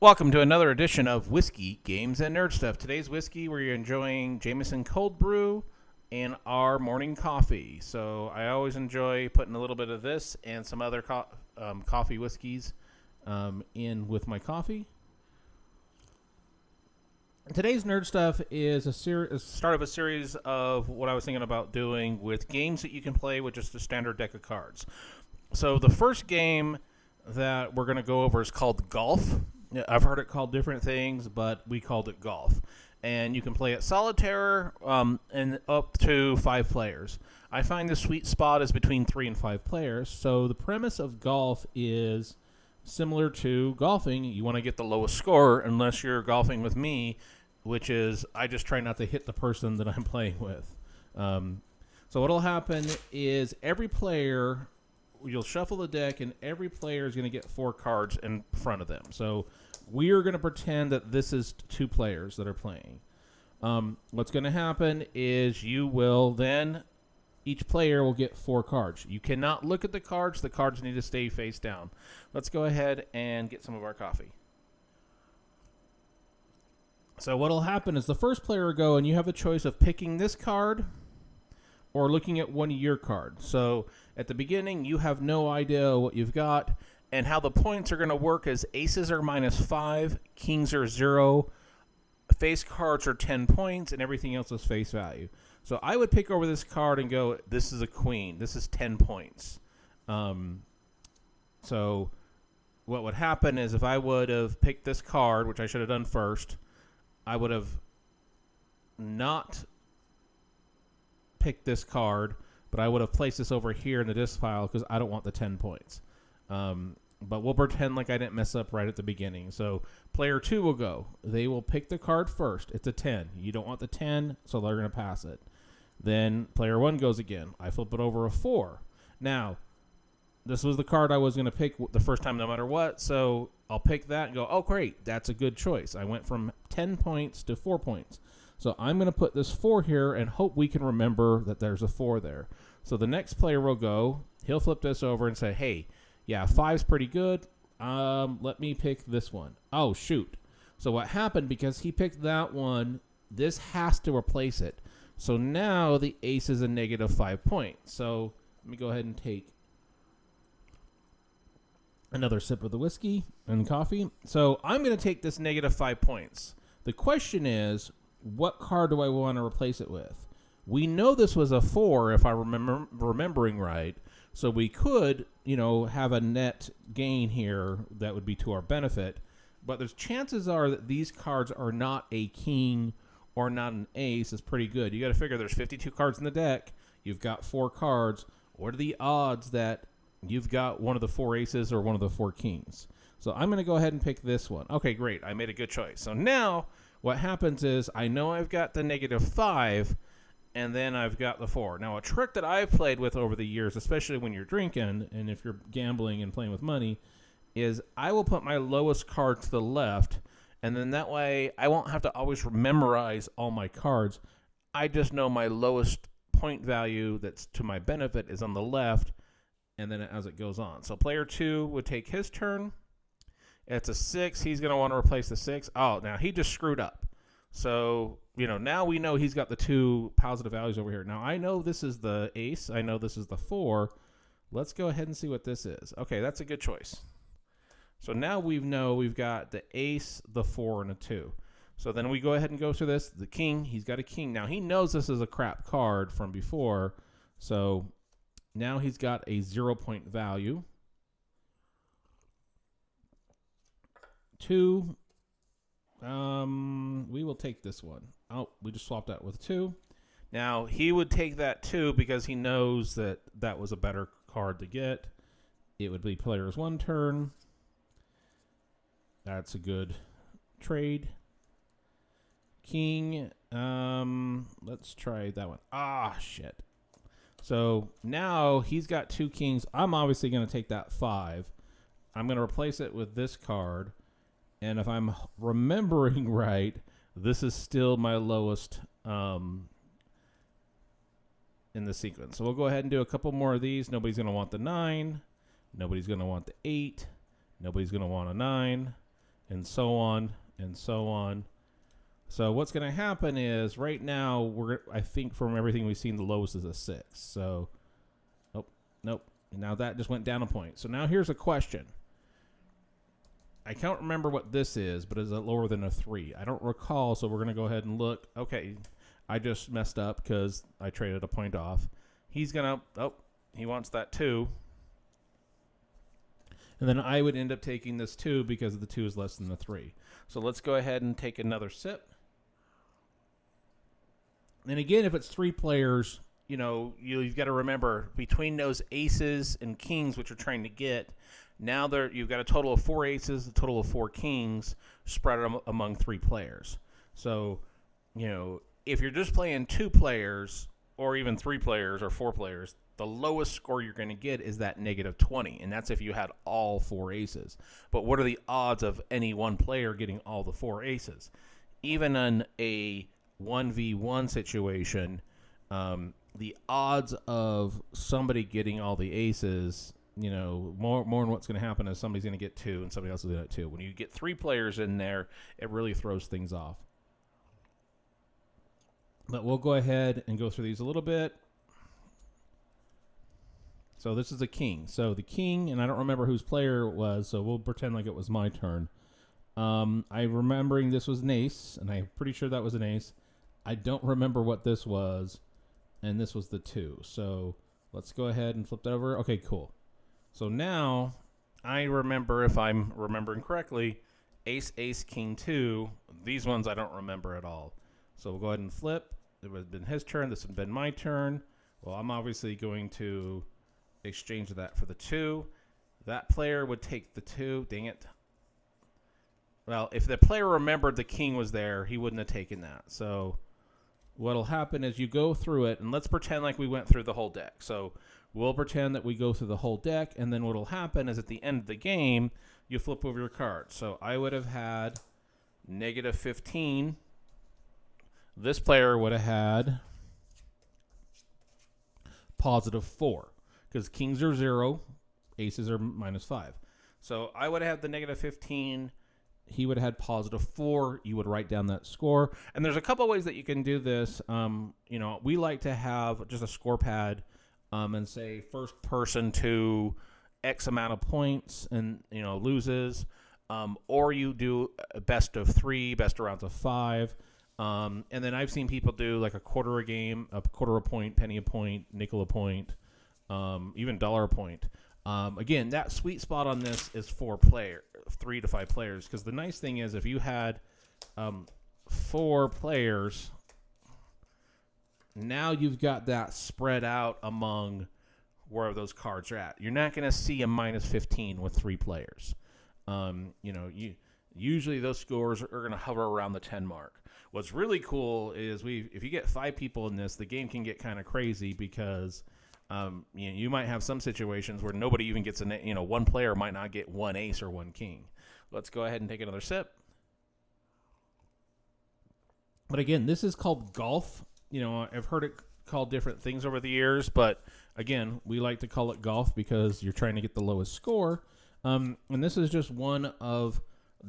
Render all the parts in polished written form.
Welcome to another edition of Whiskey, Games, and Nerd Stuff. Today's whiskey, we're enjoying Jameson Cold Brew and our morning coffee. So I always enjoy putting a little bit of this and some other coffee whiskeys in with my coffee. Today's Nerd Stuff is a start of a series of what I was thinking about doing with games that you can play with just a standard deck of cards. So the first game that we're going to go over is called Golf. I've heard it called different things, but we called it Golf. And you can play it solitaire and up to 5 players. I find the sweet spot is between 3 and 5 players. So the premise of Golf is similar to golfing. You want to get the lowest score unless you're golfing with me, which is I just try not to hit the person that I'm playing with. So what will happen is every player, you'll shuffle the deck, and every player is going to get 4 cards in front of them. So we are going to pretend that this is 2 players that are playing. What's going to happen is each player will get 4 cards. You cannot look at the cards. The cards need to stay face down. Let's go ahead and get some of our coffee. So what will happen is the first player will go, and you have the choice of picking this card or looking at one of your cards. So at the beginning, you have no idea what you've got, and how the points are going to work is aces are -5, kings are 0, face cards are 10 points, and everything else is face value. So I would pick over this card and go, this is a queen. This is 10 points. So what would happen is if I would have picked this card, which I should have done first, I would have not picked this card, but I would have placed this over here in the disc file because I don't want the 10 points. But we'll pretend like I didn't mess up right at the beginning. So player 2 will go. They will pick the card first. It's a 10. You don't want the 10, so they're going to pass it. Then player 1 goes again. I flip it over a 4. Now, this was the card I was going to pick the first time no matter what, so I'll pick that and go, oh, great, that's a good choice. I went from 10 points to 4 points. So I'm going to put this 4 here and hope we can remember that there's a 4 there. So the next player will go. He'll flip this over and say, hey, yeah, 5's pretty good. Let me pick this one. Oh, shoot. So what happened, because he picked that one, this has to replace it. So now the ace is a -5 points. So let me go ahead and take another sip of the whiskey and coffee. So I'm going to take this -5 points. The question is, what card do I want to replace it with? We know this was a 4 if I'm remembering right. So we could, have a net gain here that would be to our benefit. But there's chances are that these cards are not a king or not an ace. Is pretty good. You got to figure there's 52 cards in the deck. You've got 4 cards. What are the odds that you've got one of the 4 aces or one of the 4 kings? So I'm going to go ahead and pick this one. Okay, great. I made a good choice. So now what happens is I know I've got the -5, and then I've got the 4. Now, a trick that I've played with over the years, especially when you're drinking and if you're gambling and playing with money, is I will put my lowest card to the left, and then that way I won't have to always memorize all my cards. I just know my lowest point value that's to my benefit is on the left, and then as it goes on. So player 2 would take his turn. It's a 6. He's going to want to replace the 6. Oh, now he just screwed up. So, now we know he's got the 2 positive values over here. Now, I know this is the ace. I know this is the 4. Let's go ahead and see what this is. Okay, that's a good choice. So now we've got the ace, the 4, and a 2. So then we go ahead and go through this. The king, he's got a king. Now, he knows this is a crap card from before. So now he's got a 0-point value. 2. We will take this one. Oh, we just swapped that with 2. Now, he would take that 2 because he knows that that was a better card to get. It would be player's 1 turn. That's a good trade. King. Let's try that one. Ah, shit. So now he's got 2 kings. I'm obviously going to take that 5. I'm going to replace it with this card. And if I'm remembering right, this is still my lowest in the sequence. So we'll go ahead and do a couple more of these. Nobody's going to want the 9. Nobody's going to want the 8. Nobody's going to want a 9. and so on and so on. So what's going to happen is right now I think from everything we've seen, the lowest is a 6. So, nope. Now that just went down a point. So now here's a question. I can't remember what this is, but is it lower than a 3? I don't recall, so we're going to go ahead and look. Okay, I just messed up because I traded a point off. He's going to, he wants that 2. And then I would end up taking this 2 because the 2 is less than the 3. So let's go ahead and take another sip. And again, if it's 3 players, you've got to remember between those aces and kings, which you're trying to get, now you've got a total of 4 aces, a total of 4 kings spread among 3 players. So, if you're just playing 2 players or even 3 players or 4 players, the lowest score you're going to get is that -20, and that's if you had all 4 aces. But what are the odds of any one player getting all the 4 aces? Even in a 1v1 situation, the odds of somebody getting all the aces, more than what's going to happen is somebody's going to get 2 and somebody else is going to get 2. When you get 3 players in there, it really throws things off. But we'll go ahead and go through these a little bit. So this is a king. So the king, and I don't remember whose player it was, so we'll pretend like it was my turn. I'm remembering this was an ace, and I'm pretty sure that was an ace. I don't remember what this was, and this was the 2. So let's go ahead and flip that over. Okay, cool. So now I remember, if I'm remembering correctly, ace, ace, king, 2. These ones I don't remember at all. So we'll go ahead and flip. It would have been his turn. This would have been my turn. Well, I'm obviously going to exchange that for the 2. That player would take the 2. Dang it. Well, if the player remembered the king was there, he wouldn't have taken that. So what'll happen is you go through it, and let's pretend like we went through the whole deck. So we'll pretend that we go through the whole deck, and then what'll happen is at the end of the game, you flip over your cards. So I would have had -15. This player would have had +4, because kings are 0, aces are -5. So I would have the -15. He would have had +4. You would write down that score. And there's a couple ways that you can do this. We like to have just a score pad and say first person to X amount of points and, loses. Or you do a best of 3, best of rounds of 5. And then I've seen people do like a quarter a game, a quarter a point, penny a point, nickel a point, even dollar a point. Again, that sweet spot on this is 3 to 5 players. Because the nice thing is if you had 4 players, now you've got that spread out among where those cards are at. You're not going to see a -15 with 3 players. Usually those scores are going to hover around the 10 mark. What's really cool is if you get 5 people in this, the game can get kind of crazy because you might have some situations where nobody even gets one player might not get 1 ace or 1 king. Let's go ahead and take another sip. But again, this is called golf. I've heard it called different things over the years, but again, we like to call it golf because you're trying to get the lowest score. And this is just one of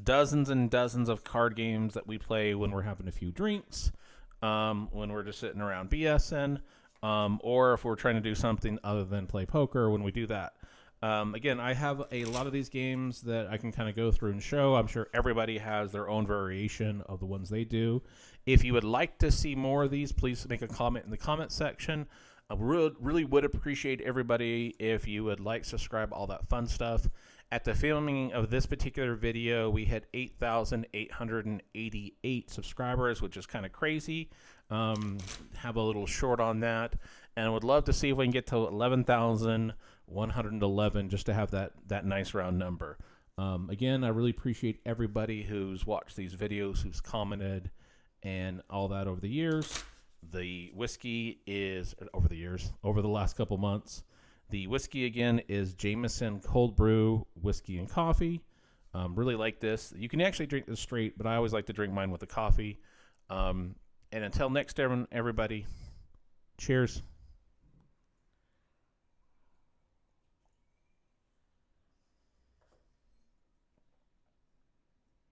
dozens and dozens of card games that we play when we're having a few drinks, when we're just sitting around BSing, or if we're trying to do something other than play poker when we do that. Again, I have a lot of these games that I can kind of go through and show. I'm sure everybody has their own variation of the ones they do. If you would like to see more of these, please make a comment in the comment section. I really would appreciate everybody if you would like, subscribe, all that fun stuff. At the filming of this particular video, we had 8,888 subscribers, which is kind of crazy. Have a little short on that. And I would love to see if we can get to 11,111 just to have that nice round number. Again, I really appreciate everybody who's watched these videos, who's commented, and all that over the years. The whiskey is, over the last couple months, the whiskey again is Jameson Cold Brew Whiskey and Coffee. Really like this. You can actually drink this straight, but I always like to drink mine with the coffee. And until next time, everybody, cheers.